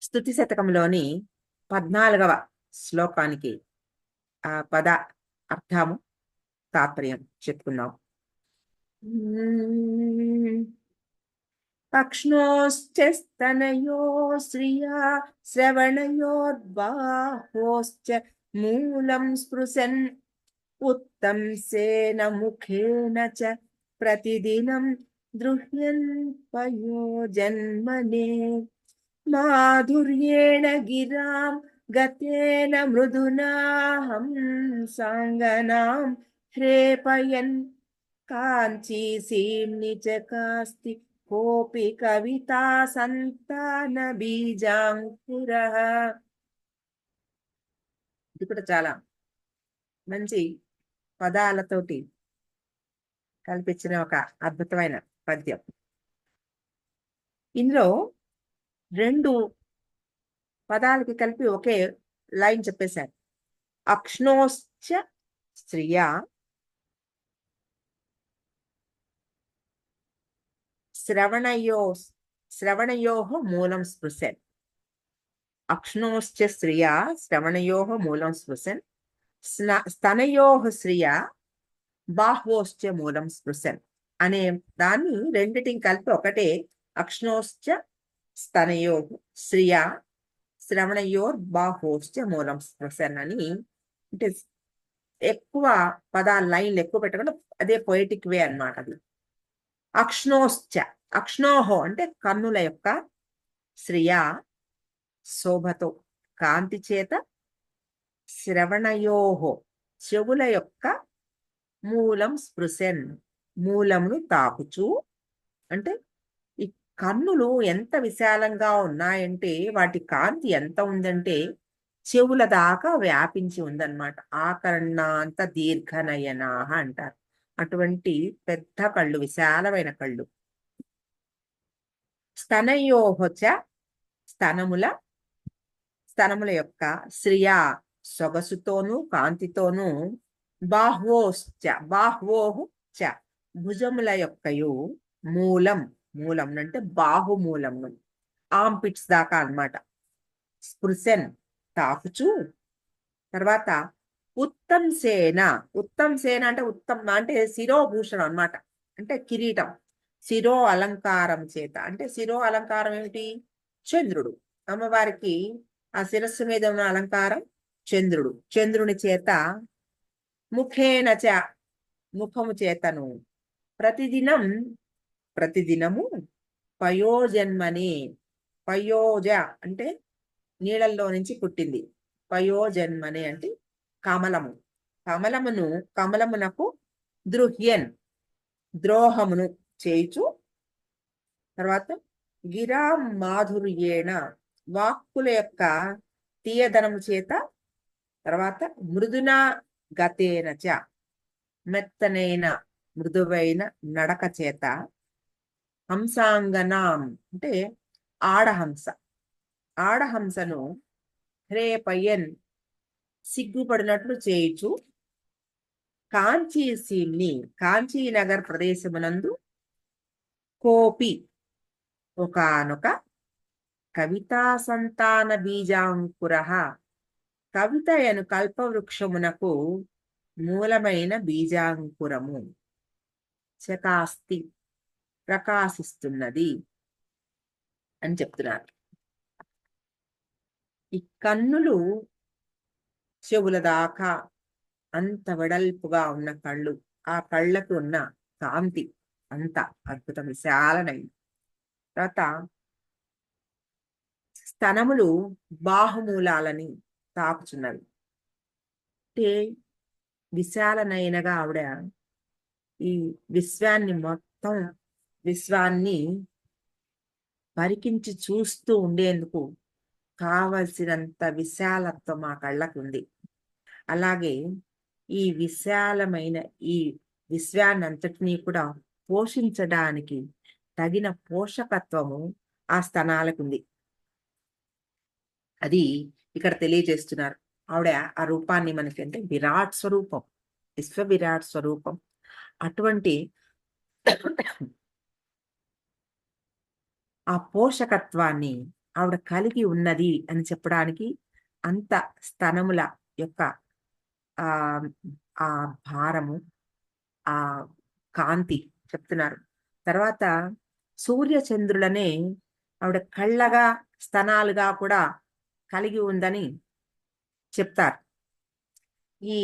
స్తుతి శతకంలోని 14వ శ్లోకానికి పద అర్థము తాత్పర్యం చెప్పుకుందాం. పక్ష్ణోశ్చ స్తనయో శ్రియా శ్రవణయోర్బాహోశ్చ మూలం స్పృశన్ ఉత్తంసేన ముఖేన చ ప్రతిదినం దృహ్యన్ పయోజన్మనే మాధుర్యేణ గిరాం గతేన మృదునా హంసాంగనాం హ్రేపయన్ కాంచీసీమ్ని చ కాస్తి కోపి కవితా సంతాన బీజాంకురః. ఇది కూడా చాలా మంచి పదాలతోటి కల్పించిన ఒక అద్భుతమైన పద్యం. ఇందులో 2 పదాలకి కలిపి ఒకే లైన్ చెప్పేశారు. అక్ష్ణోశ్చ స్త్రియా శ్రవణయోః మూలం స్పృశన్. అక్ష్ణోశ్చ స్త్రియా శ్రవణయోః మూలం స్పృశన్ స్తనయోః శ్రియా బాహ్వోశ్చ మూలం స్పృశన్ అనే దాన్ని రెండిటిని కలిపి ఒకటే అక్ష్ణోశ్చ స్తనయోః శ్రియా శ్రవణయోర్ బాహోశ్చ మూలం స్పృశన్ అని. అంటే ఎక్కువ పదాల లైన్లు ఎక్కువ పెట్టకుండా అదే పొయిటిక్ వే అన్నమాట. అది అక్ష్ణోశ్చ, అక్ష్ణోహో అంటే కన్నుల యొక్క, శ్రియా శోభతో కాంతి చేత, శ్రవణయోహో చెవుల యొక్క, మూలం స్పృశన్ మూలమును తాకుచు. అంటే ఈ కన్నులు ఎంత విశాలంగా ఉన్నాయంటే వాటి కాంతి ఎంత ఉందంటే చెవుల దాకా వ్యాపించి ఉందన్నమాట. ఆకర్ణాంత దీర్ఘనయనాహ అంటారు. అటువంటి పెద్ద కళ్ళు, విశాలమైన కళ్ళు. స్తనయోహచ స్తనముల యొక్క, శ్రియా సొగసుతోనూ కాంతితోనూ, బాహ్వోహు చ భుజముల యొక్కయు, మూలం అంటే బాహుమూలము ఆంపిట్స్ దాకా అన్నమాట. స్పృశన్ తాకుచు. తర్వాత ఉత్తంసేన అంటే అంటే శిరోభూషణం అన్నమాట. అంటే కిరీటం, శిరో అలంకారం చేత. అంటే శిరో అలంకారం ఏమిటి? చంద్రుడు. అమ్మవారికి ఆ శిరస్సు మీద ఉన్న అలంకారం చంద్రుని చేత, ముఖేనచ ముఖము చేతను, ప్రతిదినము పయోజన్మని. పయోజ అంటే నీళ్ళల్లో నుంచి పుట్టింది. పయోజన్మని అంటే కమలమునకు దృహ్యన్ ద్రోహమును చేయుచు. తర్వాత గిరాం మాధుర్యేణ వాక్కుల యొక్క తీయదనము చేత. తర్వాత మృదునా గతేనచ మెత్తనైన మృదువైన నడక చేత. హంసాంగనాం అంటే ఆడహంసను హ్రేపయన్ సిగ్గుపడినట్లు చేయుచు. కాంచీనగర్ ప్రదేశమునందు కోపి ఒకానొక కవితా సంతాన బీజాంకురః కవితయను కల్పవృక్షమునకు మూలమైన బీజాంకురము చకాస్తి ప్రకాశిస్తున్నది అని చెప్తున్నారు. ఈ కన్నులు చెవుల దాకా అంత వెడల్పుగా ఉన్న కళ్ళు, ఆ కళ్ళకు ఉన్న కాంతి అంత అద్భుతం, విశాలమైన. తర్వాత స్తనములు బాహుమూలాలని తాకుచున్నవి. అంటే విశాలనైనగా ఆవిడ ఈ విశ్వాన్ని పరికించి చూస్తూ ఉండేందుకు కావలసినంత విశాలత్వం ఆ కళ్ళకు ఉంది. అలాగే ఈ విశాలమైన ఈ విశ్వాన్నంతటినీ కూడా పోషించడానికి తగిన పోషకత్వము ఆ స్తనాలకుంది. అది ఇక్కడ తెలియజేస్తున్నారు. ఆవిడ ఆ రూపాన్ని మనకి అంటే విరాట్ స్వరూపం, విశ్వవిరాట్ స్వరూపం. అటువంటి ఆ పోషకత్వాన్ని ఆవిడ కలిగి ఉన్నది అని చెప్పడానికి అంత స్తనముల యొక్క ఆ ఆ భారము, ఆ కాంతి చెప్తున్నారు. తర్వాత సూర్య చంద్రులనే ఆవిడ కళ్ళగా స్తనాలుగా కూడా కలిగి ఉందని చెప్తారు. ఈ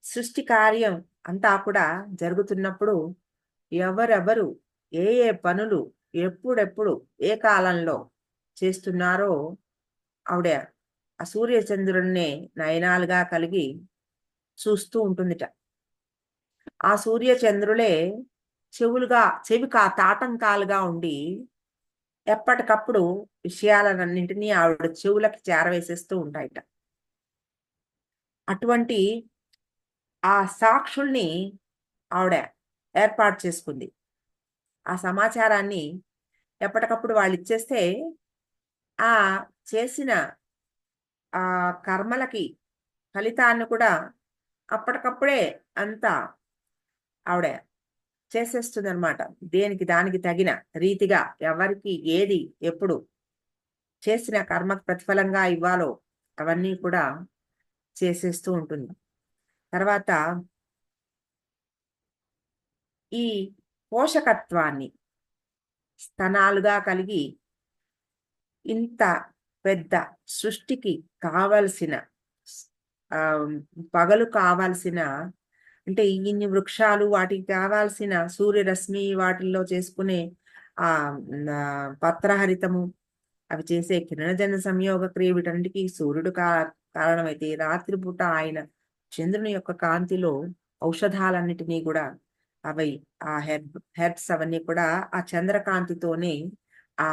సృష్టి కార్యం అంతా కూడా జరుగుతున్నప్పుడు ఎవరెవరు ఏ ఏ పనులు ఎప్పుడెప్పుడు ఏ కాలంలో చేస్తున్నారో ఆవిడ ఆ సూర్య చంద్రుల్ని నయనాలుగా కలిగి చూస్తూ ఉంటుందిట. ఆ సూర్య చంద్రులే చెవి తాటంకాలుగా ఉండి ఎప్పటికప్పుడు విషయాలన్నింటినీ ఆవిడ చెవులకి చేరవేసేస్తూ ఉంటాయిట. అటువంటి ఆ సాక్షుల్ని ఆవిడ ఏర్పాటు చేసుకుంది. ఆ సమాచారాన్ని ఎప్పటికప్పుడు వాళ్ళు ఇచ్చేస్తే ఆ చేసిన ఆ కర్మలకి ఫలితాన్ని కూడా అప్పటికప్పుడే అంతా ఆవిడ చేసేస్తుందన్నమాట. దేనికి దానికి తగిన రీతిగా ఎవరికి ఏది ఎప్పుడు చేసిన కర్మకు ప్రతిఫలంగా ఇవ్వాలో అవన్నీ కూడా చేసేస్తూ ఉంటుంది. తర్వాత ఈ పోషకత్వాన్ని స్తనాలుగా కలిగి ఇంత పెద్ద సృష్టికి కావలసిన ఆ, పగలు కావాల్సిన అంటే ఇన్ని వృక్షాలు వాటికి కావాల్సిన సూర్యరశ్మి వాటిల్లో చేసుకునే ఆ పత్రహరితము అవి చేసే కిరణజన సంయోగ క్రియ వీటన్నిటికీ సూర్యుడు కారణమైతే రాత్రిపూట ఆయన చంద్రుని యొక్క కాంతిలో ఔషధాలన్నిటినీ కూడా అవి ఆ హెర్బ్స్ అవన్నీ కూడా ఆ చంద్రకాంతితోనే ఆ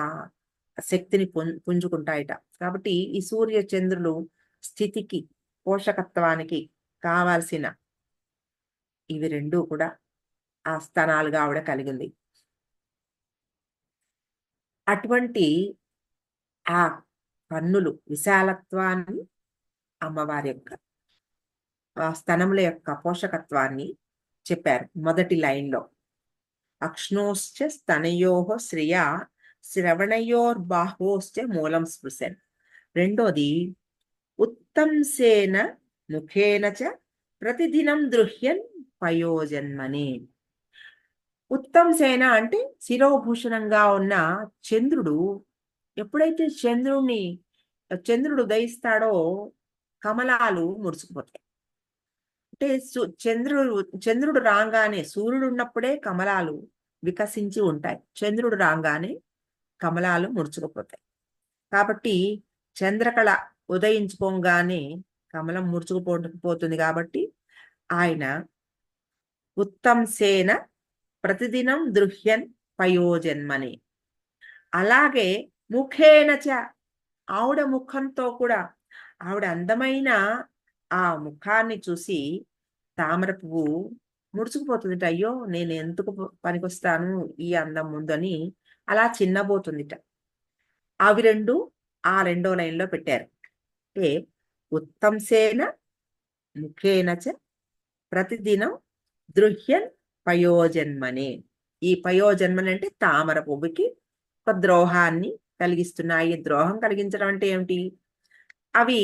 శక్తిని పుంజుకుంటాయిట. కాబట్టి ఈ సూర్య చంద్రులు స్థితికి పోషకత్వానికి కావాల్సిన ఇవి రెండూ కూడా ఆ స్థానాలుగా ఆవిడ కలిగింది. అటువంటి ఆ కన్నులు విశాలత్వాన్ని అమ్మవారి యొక్క స్తనముల యొక్క పోషకత్వాన్ని చెప్పారు మొదటి లైన్లో. అక్ష్ణోశ్చ స్తనయోః శ్రియా శ్రవణయోర్బాహోశ్చ మూలం స్పృశన్. రెండోది ఉత్తంసేన ముఖేన చ ప్రతిదినం దృహ్యన్ పయోజన్మనే. ఉత్తంసేన అంటే శిరోభూషణంగా ఉన్న చంద్రుడు ఎప్పుడైతే చంద్రుడు ఉదయిస్తాడో కమలాలు ముడుచుకుపోతాయి. అంటే చంద్రుడు రాగానే సూర్యుడు ఉన్నప్పుడే కమలాలు వికసించి ఉంటాయి. చంద్రుడు రాగానే కమలాలు ముడుచుకుపోతాయి. కాబట్టి చంద్రకళ ఉదయించుకోగానే కమలం ముడుచుకుపోతుంది. కాబట్టి ఆయన ఉత్తంసేన ప్రతిదినం దృహ్యన్ పయోజన్మని. అలాగే ముఖేనచ ఆవిడ ముఖంతో కూడా ఆవిడ అందమైన ఆ ముఖాన్ని చూసి తామర పువ్వు ముడుచుకుపోతుందిట. అయ్యో నేను ఎందుకు పనికొస్తాను ఈ అందం ముందని అలా చిన్నబోతుందిట. అవి రెండు ఆ రెండో లైన్లో పెట్టారు. అంటే ఉత్తంసేన ముఖేనచ ప్రతిదినం దృహ్యన్ పయోజన్మనే. ఈ పయోజన్మని అంటే తామర పువ్వుకి ఒక ద్రోహాన్ని కలిగిస్తున్నాయి. ద్రోహం కలిగించడం అంటే ఏమిటి? అవి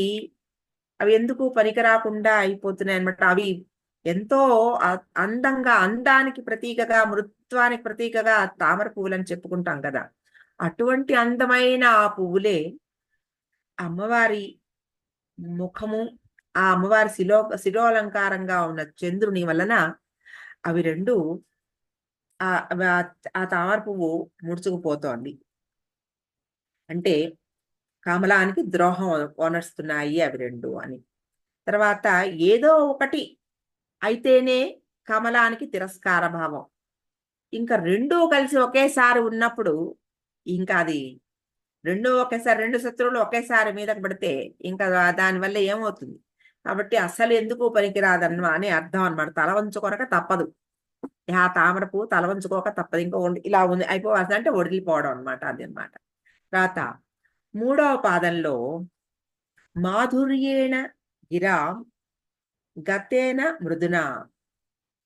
అవి ఎందుకు పనికిరాకుండా అయిపోతున్నాయి అనమాట. అవి ఎంతో అందంగా అందానికి ప్రతీకగా మృత్వానికి ప్రతీకగా తామర పువ్వులని చెప్పుకుంటాం కదా. అటువంటి అందమైన ఆ పువ్వులే అమ్మవారి ముఖము, ఆ అమ్మవారి శిరోలంకారంగా ఉన్న చంద్రుని వలన అవి రెండు ఆ తామర పువ్వు ముడుచుకుపోతోంది. అంటే కమలానికి ద్రోహం ఓనర్స్తున్నాయి అవి రెండు అని. తర్వాత ఏదో ఒకటి అయితేనే కమలానికి తిరస్కార భావం. ఇంకా రెండూ కలిసి ఒకేసారి ఉన్నప్పుడు ఇంకా అది రెండూ ఒకేసారి, రెండు శత్రువులు ఒకేసారి మీదకి పడితే ఇంకా దానివల్ల ఏమవుతుంది? కాబట్టి అసలు ఎందుకు పనికిరాదన్న అని అర్థం అనమాట. తల వంచుకొనక తప్పదు. ఆ తామర పువ్వు తల వంచుకోక తప్పదు. ఇంకా ఇలా ఉంది అయిపోవాల్సి అంటే వదిలిపోవడం అనమాట. అది అనమాట. తర్వాత మూడవ పాదంలో మాధుర్యేణ గిరాం గతేన మృదున.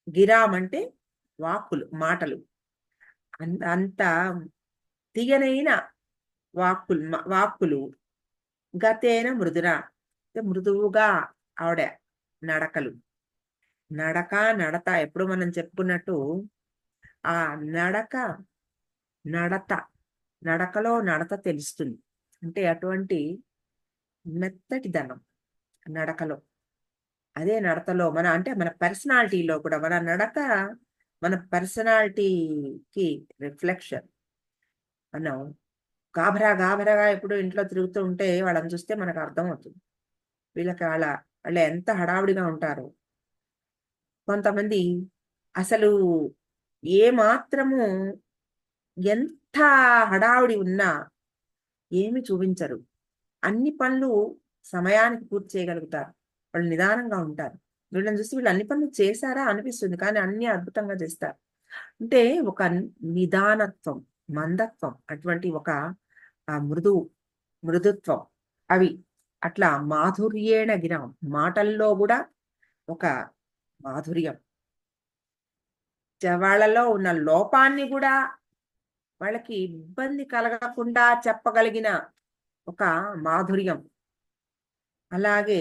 గిరాం అంటే వాక్కులు, మాటలు. అంత తీయనైన వాక్కులు గతేన మృదున, మృదువుగా ఆవిడ నడకలు. నడత ఎప్పుడు మనం చెప్పుకున్నట్టు ఆ నడత నడకలో నడత తెలుస్తుంది. అంటే అటువంటి మెత్తటి ధనం నడకలో. అదే నడతలో అంటే మన పర్సనాలిటీలో కూడా మన పర్సనాలిటీకి రిఫ్లెక్షన్. మనం గాభరాగా ఎప్పుడు ఇంట్లో తిరుగుతూ ఉంటే వాళ్ళని చూస్తే మనకు అర్థమవుతుంది. వీళ్ళకి వాళ్ళు ఎంత హడావుడిగా ఉంటారు. కొంతమంది అసలు ఏ మాత్రము ఎంత హడావుడి ఉన్నా ఏమి చూపించరు. అన్ని పనులు సమయానికి పూర్తి చేయగలుగుతారు. వాళ్ళు నిదానంగా ఉంటారు. వీళ్ళని చూసి వీళ్ళు అన్ని పనులు చేశారా అనిపిస్తుంది. కానీ అన్ని అద్భుతంగా చేస్తారు. అంటే ఒక నిదానత్వం, మందత్వం, అటువంటి ఒక మృదుత్వం అవి. అట్లా మాధుర్యేణ గిరం, మాటల్లో కూడా ఒక మాధుర్యం. వాళ్ళలో ఉన్న లోపాన్ని కూడా వాళ్ళకి ఇబ్బంది కలగకుండా చెప్పగలిగిన ఒక మాధుర్యం. అలాగే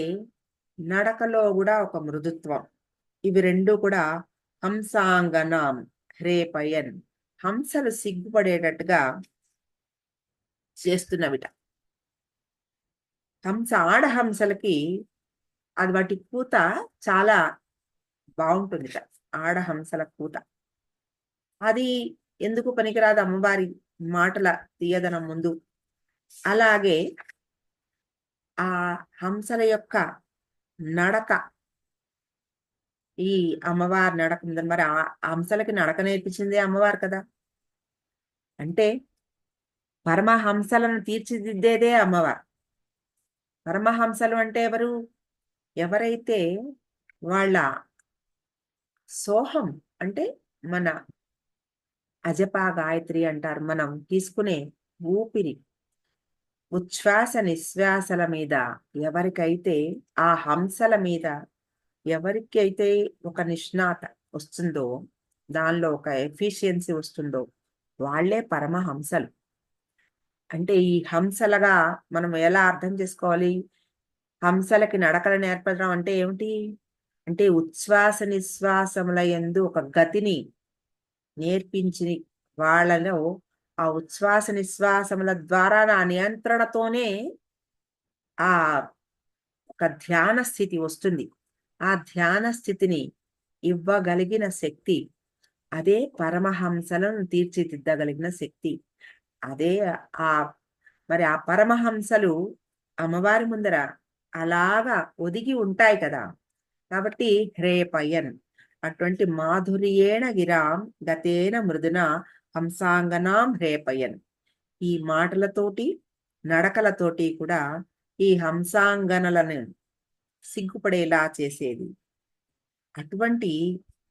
నడకలో కూడా ఒక మృదుత్వం. ఇవి రెండు కూడా హంసాంగనాం హ్రేపయన్, హంసలు సిగ్గుపడేటట్టుగా చేస్తున్నవిట. ఆడహంసలకి అది వాటి కూత చాలా బాగుంటుందిట. ఆడహంసల కూత అది ఎందుకు పనికిరాదు అమ్మవారి మాటల తీయదనం ముందు. అలాగే ఆ హంసల యొక్క నడక, ఈ అమ్మవారి నడక ఉందని. మరి ఆ హంసలకి నడక నేర్పించిందే అమ్మవారు కదా. అంటే పరమహంసలను తీర్చిదిద్దేదే అమ్మవారు. పరమహంసలు అంటే ఎవరు? ఎవరైతే వాళ్ళ సోహం అంటే మన అజపా గాయత్రి అంటారు. మనం తీసుకునే ఊపిరి, ఉచ్ఛ్వాస నిశ్వాసల మీద ఎవరికైతే, ఆ హంసల మీద ఎవరికైతే ఒక నిష్ణాత వస్తుందో, దానిలో ఒక ఎఫిషియన్సీ వస్తుందో, వాళ్లే పరమహంసలు. అంటే ఈ హంసలుగా మనం ఎలా అర్థం చేసుకోవాలి? హంసలకి నడకలు నేర్పడం అంటే ఏమిటి? అంటే ఉచ్ఛ్వాస నిశ్వాసముల యందు ఒక గతిని నేర్పించి వాళ్ళలో ఆ ఉచ్ఛ్వాస నిశ్వాసముల ద్వారా నా నియంత్రణతోనే ఆ ఒక ధ్యాన స్థితి వస్తుంది. ఆ ధ్యాన స్థితిని ఇవ్వగలిగిన శక్తి, అదే పరమహంసలను తీర్చిదిద్దగలిగిన శక్తి. అదే ఆ మరి ఆ పరమహంసలు అమ్మవారి ముందర అలాగా ఒదిగి ఉంటాయి కదా. కాబట్టి హ్రేపయన్, అటువంటి మాధుర్యేణ గిరాం గతేన మృదున హంసాంగనాం హ్రేపయన్. ఈ మాటలతోటి నడకలతోటి కూడా ఈ హంసాంగనలను సిగ్గుపడేలా చేసేది. అటువంటి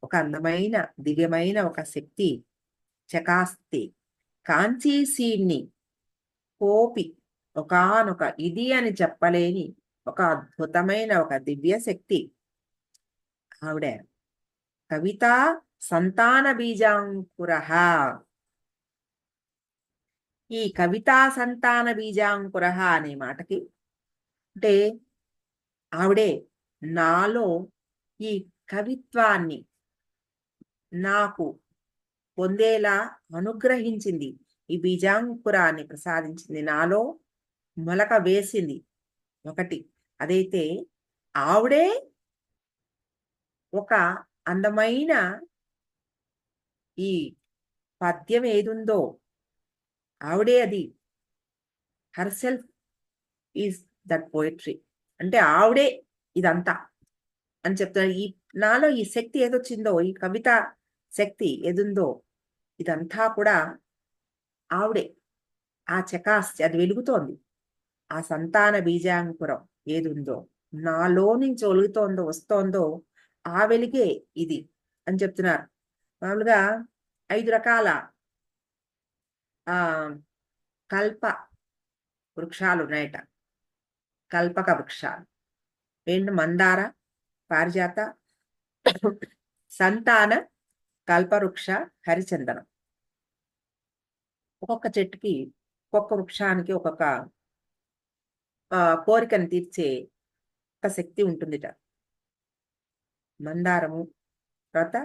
ఒక అందమైన దివ్యమైన ఒక శక్తి చకాస్తి కాంచీసీన్ని కోపి ఒకానొక ఇది అని చెప్పలేని ఒక అద్భుతమైన ఒక దివ్య శక్తి ఆవిడ. కవితా సంతాన బీజాంకుర. ఈ కవితా సంతాన బీజాంకుర అనే మాటకి అంటే ఆవిడే నాలో ఈ కవిత్వాన్ని నాకు పొందేలా అనుగ్రహించింది. ఈ బీజాంకురాన్ని ప్రసాదించింది, నాలో మొలక వేసింది ఒకటి. అదైతే ఆవిడే ఒక అందమైన ఈ పద్యం ఏదుందో ఆవిడే అది. Herself is that poetry. అంటే ఆవిడే ఇదంతా అని చెప్తారు. ఈ నాలో ఈ శక్తి ఏదొచ్చిందో, ఈ కవిత శక్తి ఏదుందో, ఇదంతా కూడా ఆవిడే. ఆ చకాస్తి అది వెలుగుతోంది. ఆ సంతాన బీజాంకురం ఏదుందో నాలో నుంచి ఒలుగుతోందో వస్తోందో ఆ వెలుగే ఇది అని చెప్తున్నారు. మామూలుగా 5 రకాల ఆ కల్ప వృక్షాలు ఉన్నాయట. కల్పక వృక్షాలు ఏంటి? మందార, పారిజాత, సంతాన, కల్పవృక్ష, హరిచందనం. ఒక్కొక్క చెట్టుకి ఒక్కొక్క వృక్షానికి ఒక్కొక్క కోరికను తీర్చే ఒక శక్తి ఉంటుందిట. మందారము, తర్వాత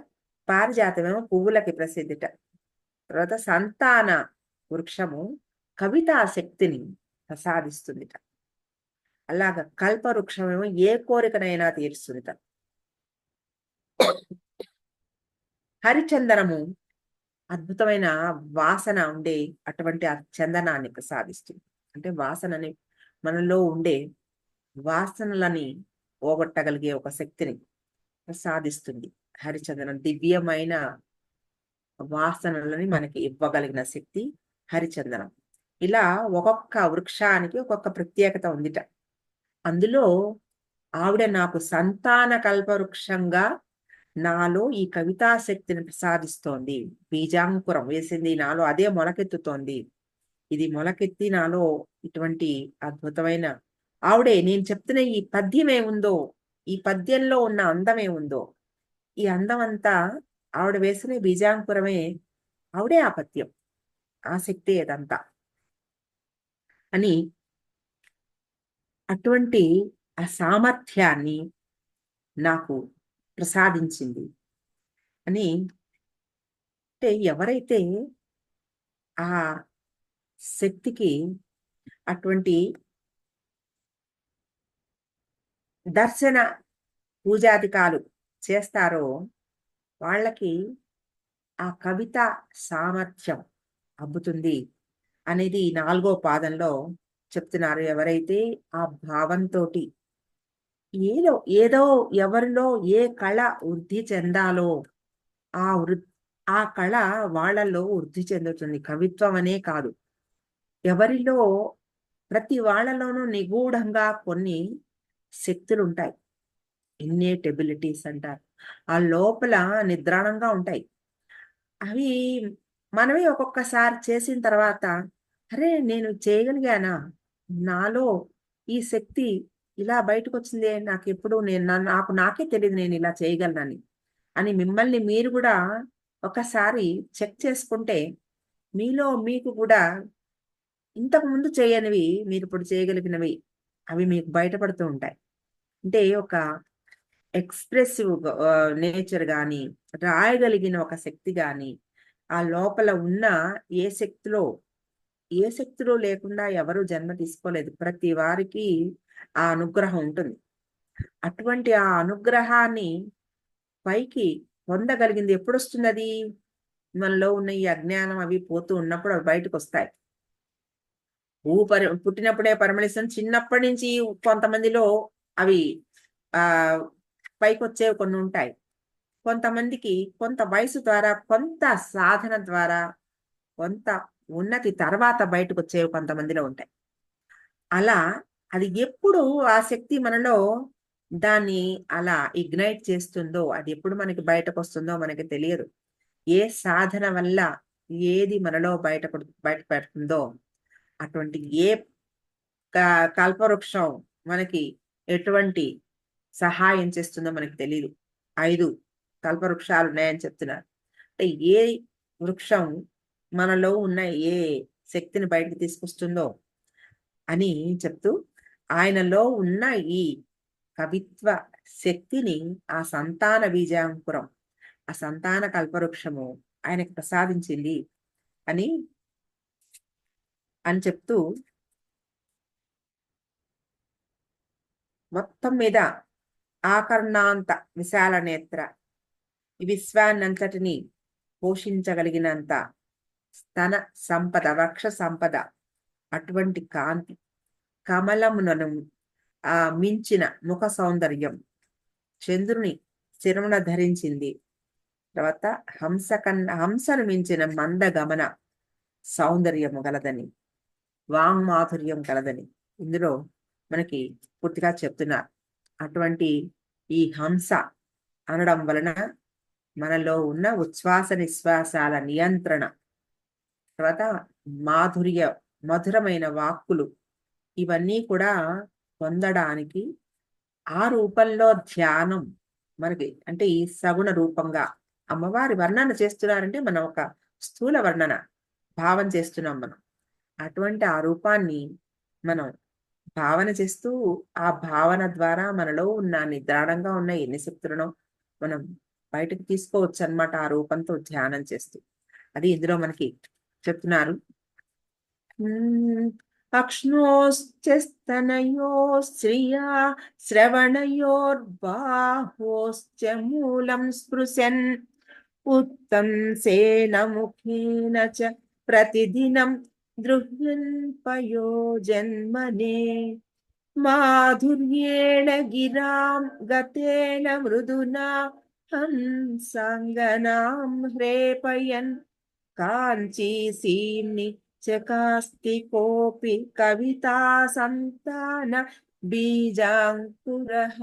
పారిజాతమేమో పువ్వులకి ప్రసిద్ధిట. తర్వాత సంతాన వృక్షము కవితా శక్తిని ప్రసాదిస్తుందిట. అలాగా కల్ప వృక్షమేమో ఏ కోరికనైనా తీరుస్తుందిట. హరిచందనము అద్భుతమైన వాసన ఉండే అటువంటి ఆ చందనాన్ని ప్రసాదిస్తుంది. అంటే వాసనని, మనలో ఉండే వాసనలని పోగొట్టగలిగే ఒక శక్తిని ప్రసాదిస్తుంది. హరిచందనం దివ్యమైన వాసనలని మనకి ఇవ్వగలిగిన శక్తి హరిచందనం. ఇలా ఒక్కొక్క వృక్షానికి ఒక్కొక్క ప్రత్యేకత ఉందిట. అందులో ఆవిడ నాకు సంతాన కల్పవృక్షంగా నాలో ఈ కవితా శక్తిని ప్రసాదిస్తోంది. బీజాంకురం వేసింది నాలో, అదే మొలకెత్తుతోంది. ఇది మొలకెత్తి నాలో ఇటువంటి అద్భుతమైన ఆవిడే నేను చెప్తున్న ఈ పద్యం ఏముందో, ఈ పద్యంలో ఉన్న అందం ఏముందో, ఈ అందం అంతా ఆవిడ వేసిన బీజాంకురమే. ఆవిడే ఆ పద్యం, ఆ శక్తి అదంతా అని, అటువంటి ఆ సామర్థ్యాన్ని నాకు ప్రసాదించింది అని. అంటే ఎవరైతే ఆ శక్తికి అటువంటి దర్శన పూజాధికాలు చేస్తారో వాళ్ళకి ఆ కవిత సామర్థ్యం అబ్బుతుంది అనేది 4వ పాదంలో చెప్తున్నారు. ఎవరైతే ఆ భావంతో ఏదో ఏదో ఎవరిలో ఏ కళ వృద్ధి చెందాలో ఆ వృ ఆ కళ వాళ్ళలో వృద్ధి చెందుతుంది. కవిత్వం అనే కాదు, ఎవరిలో ప్రతి వాళ్ళలోనూ నిగూఢంగా కొన్ని శక్తులుంటాయి. ఇన్నేట్ ఎబిలిటీస్ అంటారు. ఆ లోపల నిద్రాణంగా ఉంటాయి. అవి మనమే ఒక్కొక్కసారి చేసిన తర్వాత, అరే! నేను చేయగలిగానా? నాలో ఈ శక్తి ఇలా బయటకొచ్చిందే, నాకెప్పుడు నాకు నాకే తెలీదు నేను ఇలా చేయగలనని. అని మిమ్మల్ని మీరు గూడా ఒకసారి చెక్ చేసుకుంటే, మీలో మీకు గూడా ఇంతకు ముందు చేయనివి మీరిప్పుడు చేయగలిగినవి అవి మీకు బయటపడుతూ ఉంటాయి. అంటే ఒక ఎక్స్‌ప్రెసివ్ నేచర్ గాని, రాయగలిగిన ఒక శక్తి గాని, ఆ లోపల ఉన్న ఏ శక్తిలో, ఏ శక్తిలో లేకుండా ఎవరు జన్మ తీసుకోలేదు. ప్రతి వారికి ఆ అనుగ్రహం ఉంటుంది. అటువంటి ఆ అనుగ్రహాన్ని పైకి పొందగలిగింది ఎప్పుడొస్తుందది? మనలో ఉన్న ఈ అజ్ఞానం అవి పోతూ ఉన్నప్పుడు అవి బయటకొస్తాయి. పుట్టినప్పుడే పరిమళిస్తాం. చిన్నప్పటి నుంచి కొంతమందిలో అవి ఆహ్, పైకొచ్చేవి కొన్నుంటాయి. కొంతమందికి కొంత వయసు ద్వారా, కొంత సాధన ద్వారా, కొంత ఉన్నతి తర్వాత బయటకొచ్చేవి కొంతమందిలో ఉంటాయి. అలా అది ఎప్పుడు ఆ శక్తి మనలో దాన్ని అలా ఇగ్నైట్ చేస్తుందో, అది ఎప్పుడు మనకి బయటకొస్తుందో మనకి తెలియదు. ఏ సాధన వల్ల ఏది మనలో బయట పెడుతుందో, అటువంటి ఏ క కల్పవృక్షం మనకి ఎటువంటి సహాయం చేస్తుందో మనకు తెలీదు. 5 కల్పవృక్షాలున్నాయని చెప్తున్నారు. అంటే ఏ వృక్షం మనలో ఉన్న ఏ శక్తిని బయటకి తీసుకొస్తుందో అని చెప్తూ, ఆయనలో ఉన్న ఈ కవిత్వ శక్తిని ఆ సంతాన బీజాంకురం, ఆ సంతాన కల్పవృక్షము ఆయనకు ప్రసాదించింది అని అని చెప్తూ, మొత్తం మీద ఆకర్ణాంత విశాల నేత్ర, ఈ విశ్వాన్నంతటిని పోషించగలిగినంత స్తన సంపద, వక్ష సంపద, అటువంటి కాంతి, కమలమునను మించిన ముఖ సౌందర్యం, చంద్రుని శిరమున ధరించింది. తర్వాత హంసను మించిన మంద గమన సౌందర్యము గలదని, వాంగ్మాధుర్యం కలదని ఇందులో మనకి పూర్తిగా చెప్తున్నారు. అటువంటి ఈ హంస అనడం వలన మనలో ఉన్న ఉచ్ఛ్వాస నిశ్వాసాల నియంత్రణ, తర్వాత మధురమైన వాక్కులు, ఇవన్నీ కూడా పొందడానికి ఆ రూపంలో ధ్యానం మనకి, అంటే ఈ సగుణ రూపంగా అమ్మవారి వర్ణన చేస్తున్నారంటే మనం ఒక స్థూల వర్ణన భావం చేస్తున్నాం మనం. అటువంటి ఆ రూపాన్ని మనం భావన చేస్తూ, ఆ భావన ద్వారా మనలో ఉన్న నిద్రాణంగా ఉన్న ఎన్ని శక్తులనో మనం బయటకు తీసుకోవచ్చనమాట ఆ రూపంతో ధ్యానం చేస్తూ. అది ఇందులో మనకి చెప్తున్నారు. హ్మ్. అక్ష్ణోశ్చస్తనయోశ్రిया శ్రవణయోర్బాహోశ్చ మూలం స్పృశన్ ఉత్తం సేనముఖేన చ ప్రతిదినం గృహ్ణన్ పయోజన్మనే మాధుర్యేణ గిరాం గతేన మృదునా హంసాంగనాం హ్రేపయన్ కాంచీసీమ్ని చకాస్తి కోపి కవితా సంతాన బీజాంకురః.